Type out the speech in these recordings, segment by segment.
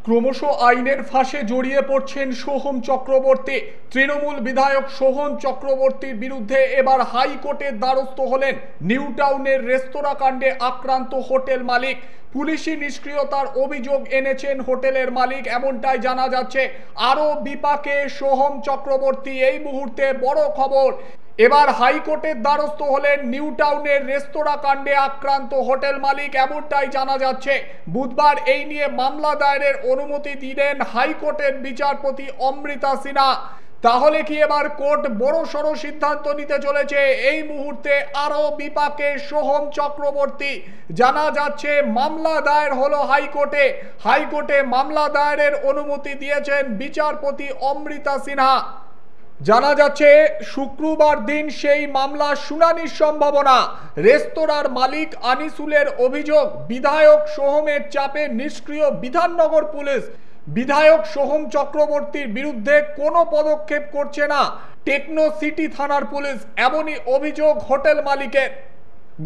ক্রমশ আইনের ফাঁসে জড়িয়ে পড়ছেন সোহম চক্রবর্তী। তৃণমূল বিধায়ক সোহম চক্রবর্তীর বিরুদ্ধে এবার হাইকোর্টের দ্বারস্থ হলেন নিউ টাউনের রেস্তোরাঁ কাণ্ডে আক্রান্ত হোটেল মালিক। পুলিশি নিষ্ক্রিয়তার অভিযোগ এনেছেন হোটেলের মালিক, এমনটাই জানা যাচ্ছে। আরও বিপাকে সোহম চক্রবর্তী। এই মুহূর্তে বড় খবর, এবার হাইকোর্টের দ্বারস্থ হলেন নিউ টাউনের রেস্তোরাঁ কাণ্ডে আক্রান্ত হোটেল মালিক, এমনটাই জানা যাচ্ছে। বুধবার এই নিয়ে মামলা দায়েরের অনুমতি দিলেন হাইকোর্টের বিচারপতি অমৃতা সিনহা। তাহলে কি এবার কোর্ট বড়সড় সিদ্ধান্ত নিতে চলেছে? এই মুহূর্তে আরও বিপাকে সোহম চক্রবর্তী। জানা যাচ্ছে মামলা দায়ের হলো হাইকোর্টে। হাইকোর্টে মামলা দায়েরের অনুমতি দিয়েছেন বিচারপতি অমৃতা সিনহা। জানা যাচ্ছে শুক্রবার দিন সেই মামলার শুনানির সম্ভাবনা। রেস্তোরাঁর মালিক আনিসুলের অভিযোগ, বিধায়ক সোহমের চাপে নিষ্ক্রিয় বিধাননগর পুলিশ। বিধায়ক সোহম চক্রবর্তীর বিরুদ্ধে কোনো পদক্ষেপ করছে না টেকনো সিটি থানার পুলিশ, এমনই অভিযোগ হোটেল মালিকের।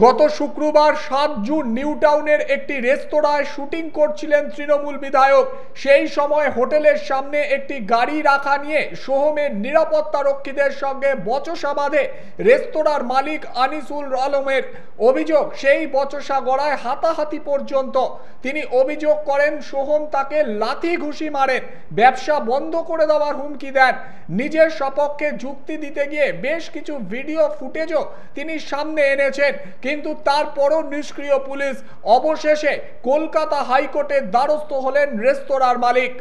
গত শুক্রবার 7 জুন নিউ টাউনের একটি রেস্তোরাঁয় শুটিং করছিলেন তৃণমূল বিধায়ক। সেই সময় হোটেলের সামনে একটি গাড়ি রাখা নিয়ে সোহমের নিরাপত্তা রক্ষীদের সঙ্গে বচসা বাঁধে রেস্তোরাঁর মালিক আনিসুল আলমের। অভিযোগ, সেই বচসা গড়ায় হাতাহাতি পর্যন্ত। তিনি অভিযোগ করেন সোহম তাকে লাথি ঘুষি মারেন, ব্যবসা বন্ধ করে দেওয়ার হুমকি দেন। নিজের সপক্ষে যুক্তি দিতে গিয়ে বেশ কিছু ভিডিও ফুটেজও তিনি সামনে এনেছেন, কিন্তু তারপরও নিষ্ক্রিয় পুলিশ। অবশেষে কলকাতা হাইকোর্টের দ্বারস্থ হলেন রেস্তোরাঁর মালিক।